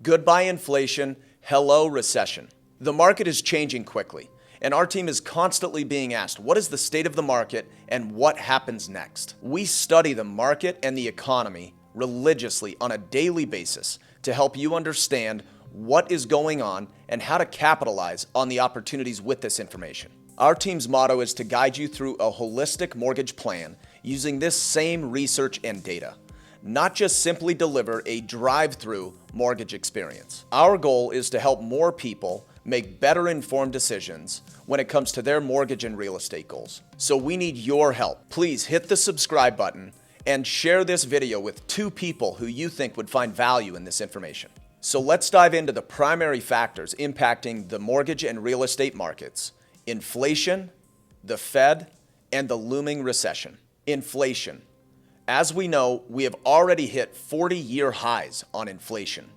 Goodbye inflation, hello recession. The market is changing quickly, and our team is constantly being asked, what is the state of the market and what happens next? We study the market and the economy religiously on a daily basis to help you understand what is going on and how to capitalize on the opportunities with this information. Our team's motto is to guide you through a holistic mortgage plan using this same research and data, not just simply deliver a drive-through mortgage experience. Our goal is to help more people make better informed decisions when it comes to their mortgage and real estate goals. So we need your help. Please hit the subscribe button and share this video with 2 people who you think would find value in this information. So let's dive into the primary factors impacting the mortgage and real estate markets: inflation, the Fed, and the looming recession. Inflation. As we know, we have already hit 40-year highs on inflation.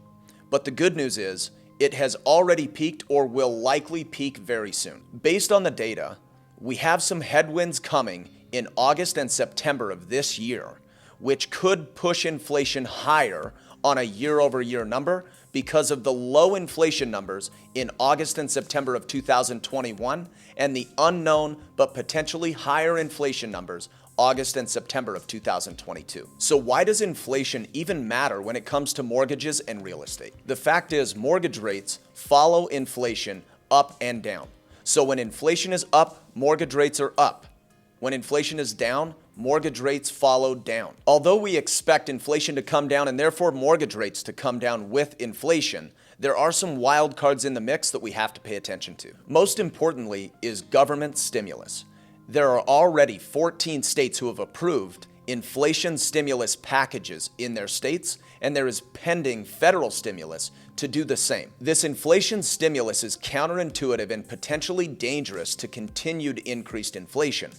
But the good news is, it has already peaked or will likely peak very soon. Based on the data, we have some headwinds coming in August and September of this year, which could push inflation higher on a year-over-year number because of the low inflation numbers in August and September of 2021 and the unknown but potentially higher inflation numbers August and September of 2022. So why does inflation even matter when it comes to mortgages and real estate? The fact is, mortgage rates follow inflation up and down. So when inflation is up, mortgage rates are up. When inflation is down, mortgage rates follow down. Although we expect inflation to come down and therefore mortgage rates to come down with inflation, there are some wild cards in the mix that we have to pay attention to. Most importantly is government stimulus. There are already 14 states who have approved inflation stimulus packages in their states, and there is pending federal stimulus to do the same. This inflation stimulus is counterintuitive and potentially dangerous to continued increased inflation.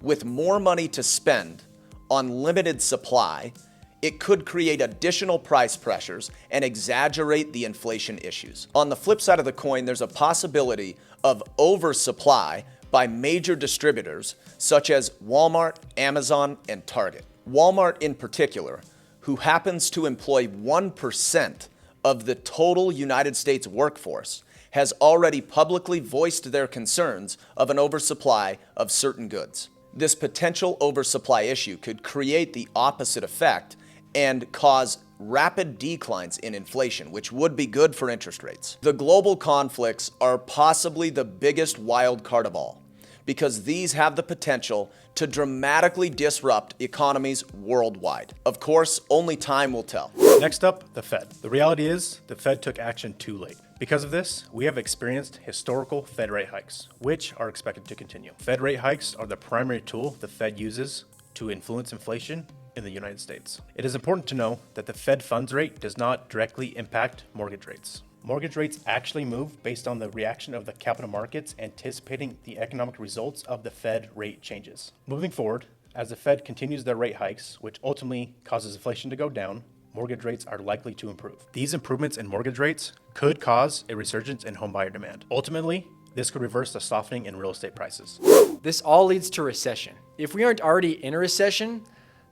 With more money to spend on limited supply, it could create additional price pressures and exaggerate the inflation issues. On the flip side of the coin, there's a possibility of oversupply by major distributors such as Walmart, Amazon, and Target. Walmart in particular, who happens to employ 1% of the total United States workforce, has already publicly voiced their concerns of an oversupply of certain goods. This potential oversupply issue could create the opposite effect and cause rapid declines in inflation, which would be good for interest rates. The global conflicts are possibly the biggest wild card of all, because these have the potential to dramatically disrupt economies worldwide. Of course, only time will tell. Next up, the Fed. The reality is, the Fed took action too late. Because of this, we have experienced historical Fed rate hikes, which are expected to continue. Fed rate hikes are the primary tool the Fed uses to influence inflation in the United States. It is important to know that the Fed funds rate does not directly impact mortgage rates. Mortgage rates actually move based on the reaction of the capital markets anticipating the economic results of the Fed rate changes. Moving forward, as the Fed continues their rate hikes, which ultimately causes inflation to go down, mortgage rates are likely to improve. These improvements in mortgage rates could cause a resurgence in homebuyer demand. Ultimately, this could reverse the softening in real estate prices. This all leads to recession. If we aren't already in a recession,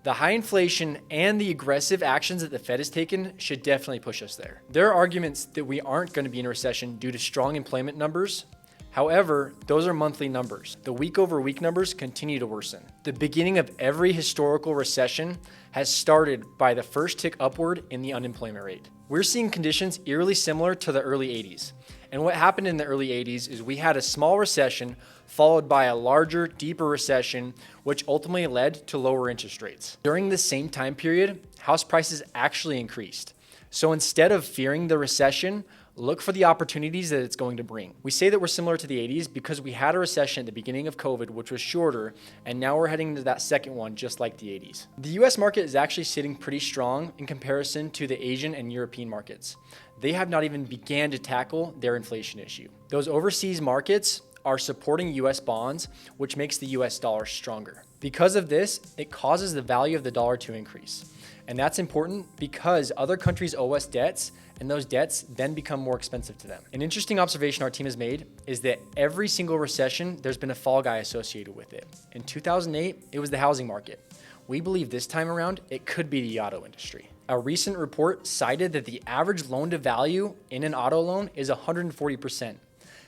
the high inflation and the aggressive actions that the Fed has taken should definitely push us there. There are arguments that we aren't going to be in a recession due to strong employment numbers. However, those are monthly numbers. The week-over-week numbers continue to worsen. The beginning of every historical recession has started by the first tick upward in the unemployment rate. We're seeing conditions eerily similar to the early 80s. And what happened in the early 80s is we had a small recession followed by a larger, deeper recession, which ultimately led to lower interest rates. During this same time period, house prices actually increased. So instead of fearing the recession, look for the opportunities that it's going to bring. We say that we're similar to the 80s because we had a recession at the beginning of COVID, which was shorter, and now we're heading into that second one, just like the 80s. The US market is actually sitting pretty strong in comparison to the Asian and European markets. They have not even began to tackle their inflation issue. Those overseas markets are supporting US bonds, which makes the US dollar stronger. Because of this, it causes the value of the dollar to increase. And that's important because other countries owe us debts, and those debts then become more expensive to them. An interesting observation our team has made is that every single recession, there's been a fall guy associated with it. In 2008, it was the housing market. We believe this time around, it could be the auto industry. A recent report cited that the average loan to value in an auto loan is 140%.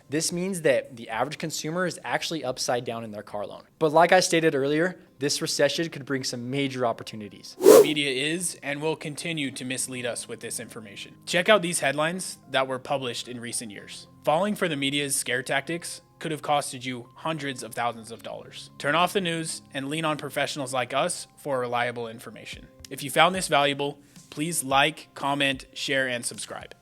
This means that the average consumer is actually upside down in their car loan. But like I stated earlier, this recession could bring some major opportunities. The media is and will continue to mislead us with this information. Check out these headlines that were published in recent years. Falling for the media's scare tactics could have costed you hundreds of thousands of dollars. Turn off the news and lean on professionals like us for reliable information. If you found this valuable, please like, comment, share, and subscribe.